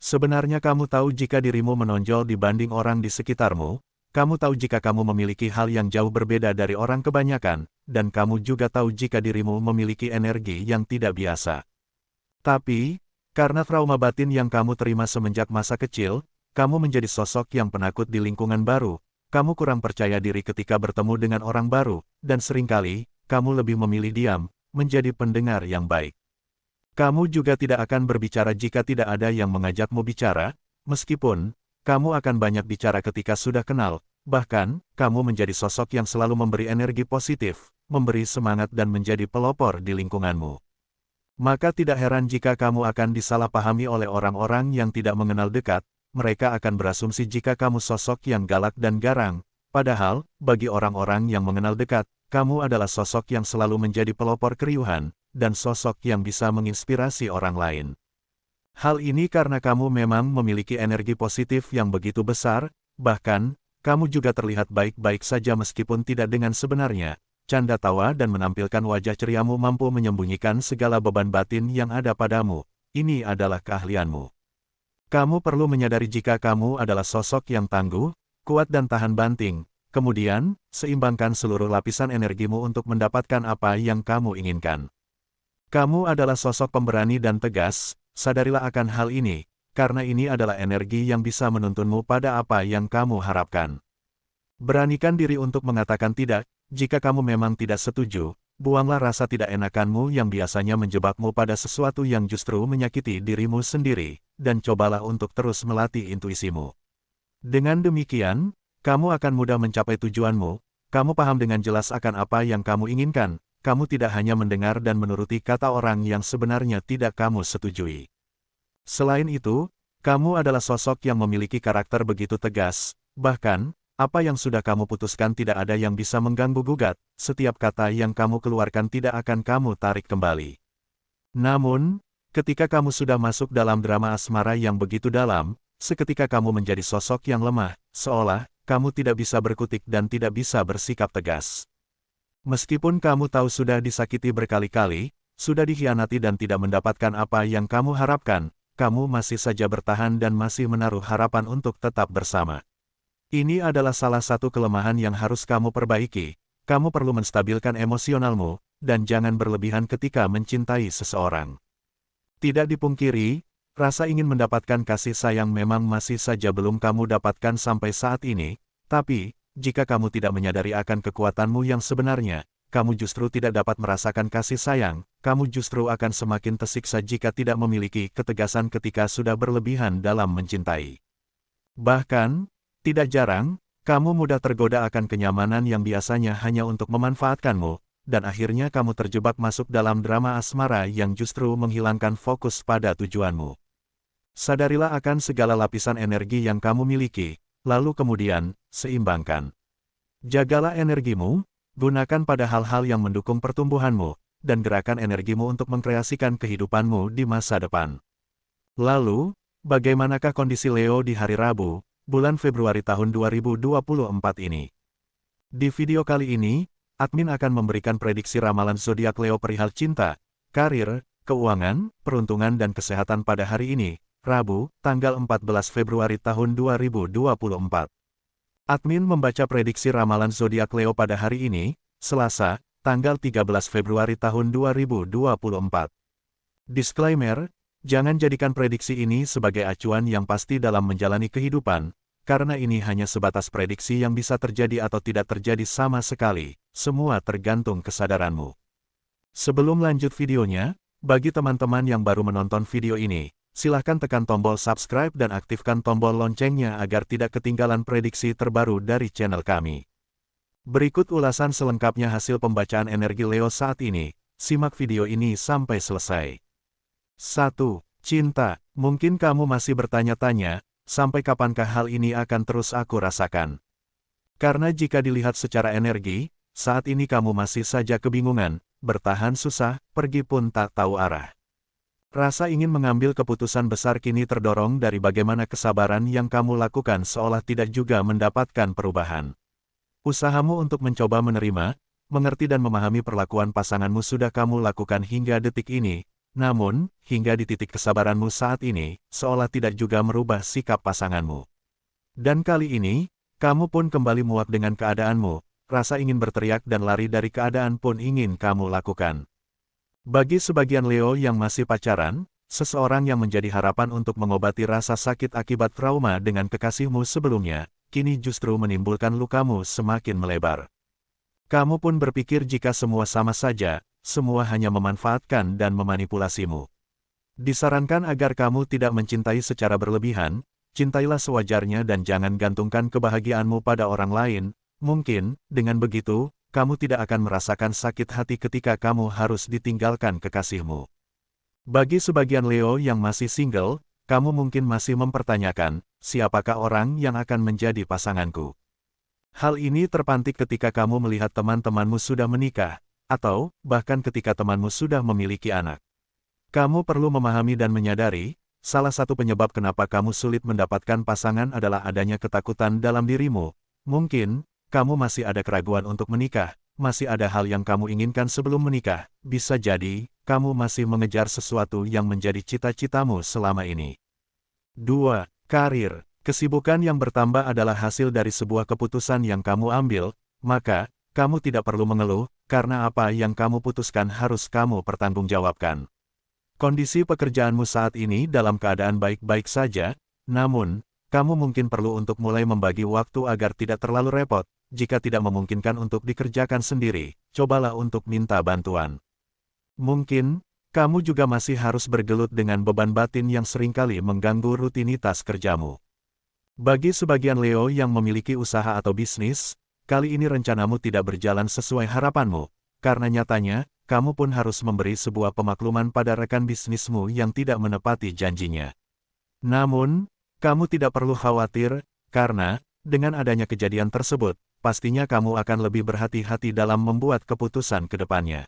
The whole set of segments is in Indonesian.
Sebenarnya kamu tahu jika dirimu menonjol dibanding orang di sekitarmu, kamu tahu jika kamu memiliki hal yang jauh berbeda dari orang kebanyakan, dan kamu juga tahu jika dirimu memiliki energi yang tidak biasa. Tapi, karena trauma batin yang kamu terima semenjak masa kecil, kamu menjadi sosok yang penakut di lingkungan baru, kamu kurang percaya diri ketika bertemu dengan orang baru, dan seringkali, kamu lebih memilih diam, menjadi pendengar yang baik. Kamu juga tidak akan berbicara jika tidak ada yang mengajakmu bicara, meskipun kamu akan banyak bicara ketika sudah kenal, bahkan kamu menjadi sosok yang selalu memberi energi positif, memberi semangat dan menjadi pelopor di lingkunganmu. Maka tidak heran jika kamu akan disalahpahami oleh orang-orang yang tidak mengenal dekat, mereka akan berasumsi jika kamu sosok yang galak dan garang, padahal, bagi orang-orang yang mengenal dekat, kamu adalah sosok yang selalu menjadi pelopor keriuhan, dan sosok yang bisa menginspirasi orang lain. Hal ini karena kamu memang memiliki energi positif yang begitu besar, bahkan, kamu juga terlihat baik-baik saja meskipun tidak dengan sebenarnya. Canda tawa dan menampilkan wajah ceriamu mampu menyembunyikan segala beban batin yang ada padamu. Ini adalah keahlianmu. Kamu perlu menyadari jika kamu adalah sosok yang tangguh, kuat dan tahan banting. Kemudian, seimbangkan seluruh lapisan energimu untuk mendapatkan apa yang kamu inginkan. Kamu adalah sosok pemberani dan tegas, sadarilah akan hal ini, karena ini adalah energi yang bisa menuntunmu pada apa yang kamu harapkan. Beranikan diri untuk mengatakan tidak, jika kamu memang tidak setuju, buanglah rasa tidak enakanmu yang biasanya menjebakmu pada sesuatu yang justru menyakiti dirimu sendiri, dan cobalah untuk terus melatih intuisimu. Dengan demikian, kamu akan mudah mencapai tujuanmu, kamu paham dengan jelas akan apa yang kamu inginkan, kamu tidak hanya mendengar dan menuruti kata orang yang sebenarnya tidak kamu setujui. Selain itu, kamu adalah sosok yang memiliki karakter begitu tegas, bahkan, apa yang sudah kamu putuskan tidak ada yang bisa mengganggu-gugat, setiap kata yang kamu keluarkan tidak akan kamu tarik kembali. Namun, ketika kamu sudah masuk dalam drama asmara yang begitu dalam, seketika kamu menjadi sosok yang lemah, seolah kamu tidak bisa berkutik dan tidak bisa bersikap tegas. Meskipun kamu tahu sudah disakiti berkali-kali, sudah dikhianati dan tidak mendapatkan apa yang kamu harapkan, kamu masih saja bertahan dan masih menaruh harapan untuk tetap bersama. Ini adalah salah satu kelemahan yang harus kamu perbaiki. Kamu perlu menstabilkan emosionalmu, dan jangan berlebihan ketika mencintai seseorang. Tidak dipungkiri, rasa ingin mendapatkan kasih sayang memang masih saja belum kamu dapatkan sampai saat ini, tapi, jika kamu tidak menyadari akan kekuatanmu yang sebenarnya, kamu justru tidak dapat merasakan kasih sayang, kamu justru akan semakin tersiksa jika tidak memiliki ketegasan ketika sudah berlebihan dalam mencintai. Bahkan, tidak jarang, kamu mudah tergoda akan kenyamanan yang biasanya hanya untuk memanfaatkanmu, dan akhirnya kamu terjebak masuk dalam drama asmara yang justru menghilangkan fokus pada tujuanmu. Sadarilah akan segala lapisan energi yang kamu miliki, lalu kemudian, seimbangkan. Jagalah energimu, gunakan pada hal-hal yang mendukung pertumbuhanmu, dan gerakan energimu untuk mengkreasikan kehidupanmu di masa depan. Lalu, bagaimanakah kondisi Leo di hari Rabu, bulan Februari tahun 2024 ini? Di video kali ini, admin akan memberikan prediksi ramalan zodiak Leo perihal cinta, karir, keuangan, peruntungan dan kesehatan pada hari ini, Rabu, tanggal 14 Februari tahun 2024. Admin membaca prediksi ramalan zodiak Leo pada hari ini, Selasa, tanggal 13 Februari tahun 2024. Disclaimer, jangan jadikan prediksi ini sebagai acuan yang pasti dalam menjalani kehidupan, karena ini hanya sebatas prediksi yang bisa terjadi atau tidak terjadi sama sekali, semua tergantung kesadaranmu. Sebelum lanjut videonya, bagi teman-teman yang baru menonton video ini, silahkan tekan tombol subscribe dan aktifkan tombol loncengnya agar tidak ketinggalan prediksi terbaru dari channel kami. Berikut ulasan selengkapnya hasil pembacaan energi Leo saat ini, simak video ini sampai selesai. 1. Cinta. Mungkin kamu masih bertanya-tanya, sampai kapankah hal ini akan terus aku rasakan? Karena jika dilihat secara energi, saat ini kamu masih saja kebingungan, bertahan susah, pergi pun tak tahu arah. Rasa ingin mengambil keputusan besar kini terdorong dari bagaimana kesabaran yang kamu lakukan seolah tidak juga mendapatkan perubahan. Usahamu untuk mencoba menerima, mengerti dan memahami perlakuan pasanganmu sudah kamu lakukan hingga detik ini, Namun, hingga di titik kesabaranmu saat ini, seolah tidak juga merubah sikap pasanganmu. Dan kali ini, kamu pun kembali muak dengan keadaanmu, rasa ingin berteriak dan lari dari keadaan pun ingin kamu lakukan. Bagi sebagian Leo yang masih pacaran, seseorang yang menjadi harapan untuk mengobati rasa sakit akibat trauma dengan kekasihmu sebelumnya, kini justru menimbulkan lukamu semakin melebar. Kamu pun berpikir jika semua sama saja, semua hanya memanfaatkan dan memanipulasimu. Disarankan agar kamu tidak mencintai secara berlebihan, cintailah sewajarnya dan jangan gantungkan kebahagiaanmu pada orang lain. Mungkin, dengan begitu, kamu tidak akan merasakan sakit hati ketika kamu harus ditinggalkan kekasihmu. Bagi sebagian Leo yang masih single, kamu mungkin masih mempertanyakan, siapakah orang yang akan menjadi pasanganku? Hal ini terpantik ketika kamu melihat teman-temanmu sudah menikah, atau bahkan ketika temanmu sudah memiliki anak. Kamu perlu memahami dan menyadari, salah satu penyebab kenapa kamu sulit mendapatkan pasangan adalah adanya ketakutan dalam dirimu. Mungkin, kamu masih ada keraguan untuk menikah, masih ada hal yang kamu inginkan sebelum menikah, bisa jadi, kamu masih mengejar sesuatu yang menjadi cita-citamu selama ini. 2. Karir. Kesibukan yang bertambah adalah hasil dari sebuah keputusan yang kamu ambil, maka, kamu tidak perlu mengeluh, karena apa yang kamu putuskan harus kamu pertanggungjawabkan. Kondisi pekerjaanmu saat ini dalam keadaan baik-baik saja, namun, kamu mungkin perlu untuk mulai membagi waktu agar tidak terlalu repot. Jika tidak memungkinkan untuk dikerjakan sendiri, cobalah untuk minta bantuan. Mungkin, kamu juga masih harus bergelut dengan beban batin yang seringkali mengganggu rutinitas kerjamu. Bagi sebagian Leo yang memiliki usaha atau bisnis, kali ini rencanamu tidak berjalan sesuai harapanmu, karena nyatanya, kamu pun harus memberi sebuah pemakluman pada rekan bisnismu yang tidak menepati janjinya. Namun, kamu tidak perlu khawatir, karena, dengan adanya kejadian tersebut, pastinya kamu akan lebih berhati-hati dalam membuat keputusan ke depannya.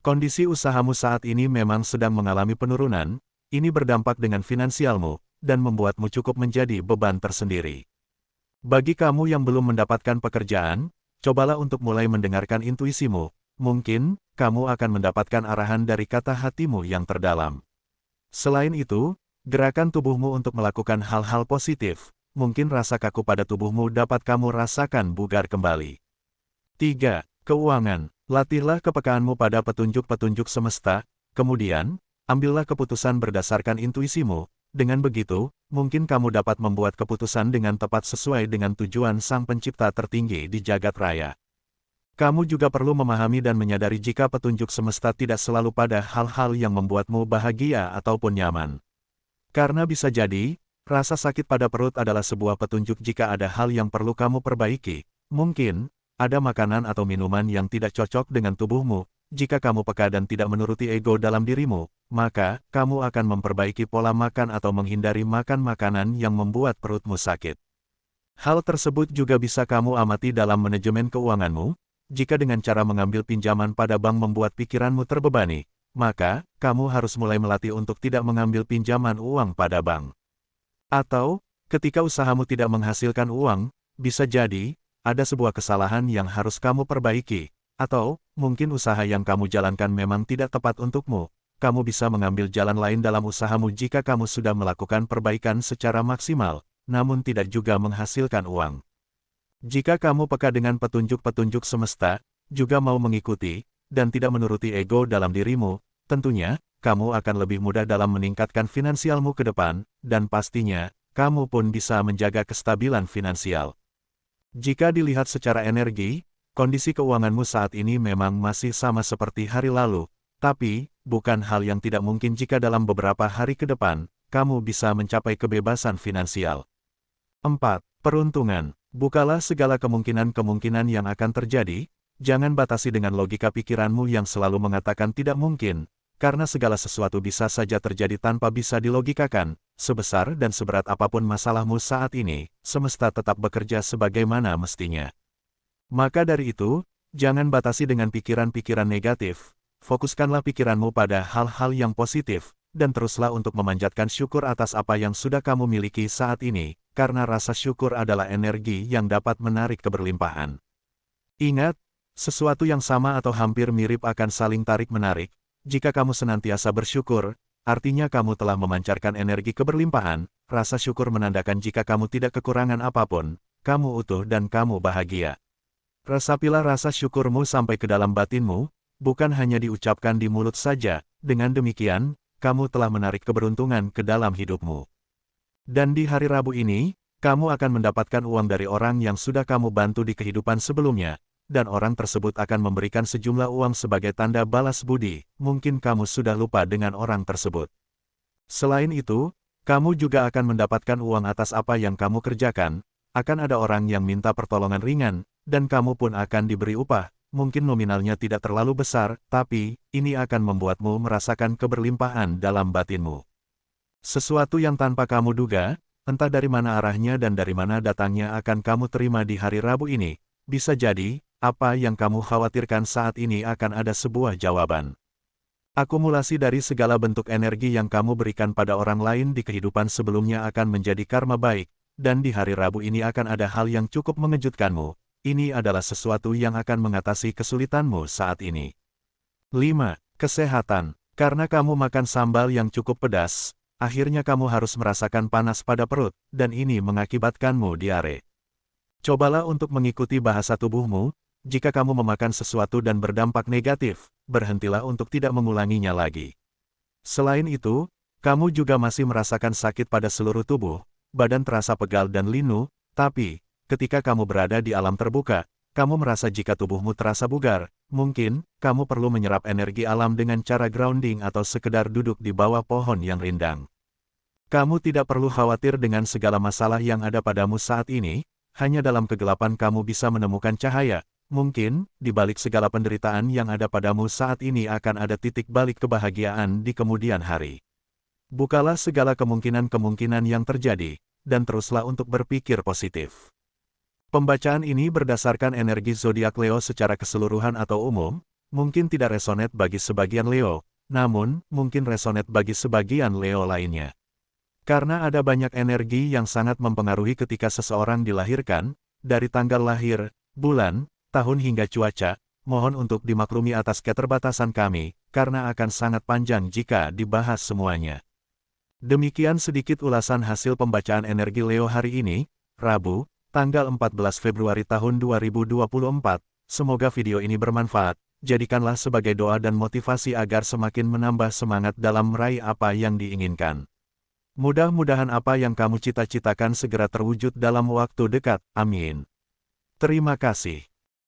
Kondisi usahamu saat ini memang sedang mengalami penurunan, ini berdampak dengan finansialmu, dan membuatmu cukup menjadi beban tersendiri. Bagi kamu yang belum mendapatkan pekerjaan, cobalah untuk mulai mendengarkan intuisimu, mungkin, kamu akan mendapatkan arahan dari kata hatimu yang terdalam. Selain itu, gerakan tubuhmu untuk melakukan hal-hal positif, mungkin rasa kaku pada tubuhmu dapat kamu rasakan bugar kembali. 3. Keuangan. Latihlah kepekaanmu pada petunjuk-petunjuk semesta, kemudian, ambillah keputusan berdasarkan intuisimu. Dengan begitu, mungkin kamu dapat membuat keputusan dengan tepat sesuai dengan tujuan Sang Pencipta tertinggi di jagat raya. Kamu juga perlu memahami dan menyadari jika petunjuk semesta tidak selalu pada hal-hal yang membuatmu bahagia ataupun nyaman. Karena bisa jadi, rasa sakit pada perut adalah sebuah petunjuk jika ada hal yang perlu kamu perbaiki. Mungkin, ada makanan atau minuman yang tidak cocok dengan tubuhmu. Jika kamu peka dan tidak menuruti ego dalam dirimu, maka, kamu akan memperbaiki pola makan atau menghindari makan makanan yang membuat perutmu sakit. Hal tersebut juga bisa kamu amati dalam manajemen keuanganmu. Jika dengan cara mengambil pinjaman pada bank membuat pikiranmu terbebani, maka, kamu harus mulai melatih untuk tidak mengambil pinjaman uang pada bank. Atau, ketika usahamu tidak menghasilkan uang, bisa jadi, ada sebuah kesalahan yang harus kamu perbaiki, atau, mungkin usaha yang kamu jalankan memang tidak tepat untukmu. Kamu bisa mengambil jalan lain dalam usahamu jika kamu sudah melakukan perbaikan secara maksimal, namun tidak juga menghasilkan uang. Jika kamu peka dengan petunjuk-petunjuk semesta, juga mau mengikuti, dan tidak menuruti ego dalam dirimu, tentunya, kamu akan lebih mudah dalam meningkatkan finansialmu ke depan, dan pastinya, kamu pun bisa menjaga kestabilan finansial. Jika dilihat secara energi, kondisi keuanganmu saat ini memang masih sama seperti hari lalu, tapi, bukan hal yang tidak mungkin jika dalam beberapa hari ke depan, kamu bisa mencapai kebebasan finansial. 4. Peruntungan. Bukalah segala kemungkinan-kemungkinan yang akan terjadi, jangan batasi dengan logika pikiranmu yang selalu mengatakan tidak mungkin, karena segala sesuatu bisa saja terjadi tanpa bisa dilogikakan. Sebesar dan seberat apapun masalahmu saat ini, semesta tetap bekerja sebagaimana mestinya. Maka dari itu, jangan batasi dengan pikiran-pikiran negatif, fokuskanlah pikiranmu pada hal-hal yang positif, dan teruslah untuk memanjatkan syukur atas apa yang sudah kamu miliki saat ini, karena rasa syukur adalah energi yang dapat menarik keberlimpahan. Ingat, sesuatu yang sama atau hampir mirip akan saling tarik-menarik. Jika kamu senantiasa bersyukur, artinya kamu telah memancarkan energi keberlimpahan. Rasa syukur menandakan jika kamu tidak kekurangan apapun, kamu utuh dan kamu bahagia. Resapilah rasa syukurmu sampai ke dalam batinmu, bukan hanya diucapkan di mulut saja. Dengan demikian, kamu telah menarik keberuntungan ke dalam hidupmu. Dan di hari Rabu ini, kamu akan mendapatkan uang dari orang yang sudah kamu bantu di kehidupan sebelumnya, dan orang tersebut akan memberikan sejumlah uang sebagai tanda balas budi. Mungkin kamu sudah lupa dengan orang tersebut. Selain itu, kamu juga akan mendapatkan uang atas apa yang kamu kerjakan. Akan ada orang yang minta pertolongan ringan, dan kamu pun akan diberi upah. Mungkin nominalnya tidak terlalu besar, tapi ini akan membuatmu merasakan keberlimpahan dalam batinmu. Sesuatu yang tanpa kamu duga, entah dari mana arahnya dan dari mana datangnya akan kamu terima di hari Rabu ini. Bisa jadi, apa yang kamu khawatirkan saat ini akan ada sebuah jawaban. Akumulasi dari segala bentuk energi yang kamu berikan pada orang lain di kehidupan sebelumnya akan menjadi karma baik, dan di hari Rabu ini akan ada hal yang cukup mengejutkanmu. Ini adalah sesuatu yang akan mengatasi kesulitanmu saat ini. 5. Kesehatan. Karena kamu makan sambal yang cukup pedas, akhirnya kamu harus merasakan panas pada perut, dan ini mengakibatkanmu diare. Cobalah untuk mengikuti bahasa tubuhmu. Jika kamu memakan sesuatu dan berdampak negatif, berhentilah untuk tidak mengulanginya lagi. Selain itu, kamu juga masih merasakan sakit pada seluruh tubuh, badan terasa pegal dan linu, tapi ketika kamu berada di alam terbuka, kamu merasa jika tubuhmu terasa bugar. Mungkin, kamu perlu menyerap energi alam dengan cara grounding atau sekedar duduk di bawah pohon yang rindang. Kamu tidak perlu khawatir dengan segala masalah yang ada padamu saat ini, hanya dalam kegelapan kamu bisa menemukan cahaya. Mungkin, di balik segala penderitaan yang ada padamu saat ini akan ada titik balik kebahagiaan di kemudian hari. Bukalah segala kemungkinan-kemungkinan yang terjadi, dan teruslah untuk berpikir positif. Pembacaan ini berdasarkan energi zodiak Leo secara keseluruhan atau umum, mungkin tidak resonet bagi sebagian Leo, namun mungkin resonet bagi sebagian Leo lainnya. Karena ada banyak energi yang sangat mempengaruhi ketika seseorang dilahirkan, dari tanggal lahir, bulan, tahun hingga cuaca, mohon untuk dimaklumi atas keterbatasan kami, karena akan sangat panjang jika dibahas semuanya. Demikian sedikit ulasan hasil pembacaan energi Leo hari ini, Rabu, tanggal 14 Februari tahun 2024, semoga video ini bermanfaat, jadikanlah sebagai doa dan motivasi agar semakin menambah semangat dalam meraih apa yang diinginkan. Mudah-mudahan apa yang kamu cita-citakan segera terwujud dalam waktu dekat, amin. Terima kasih.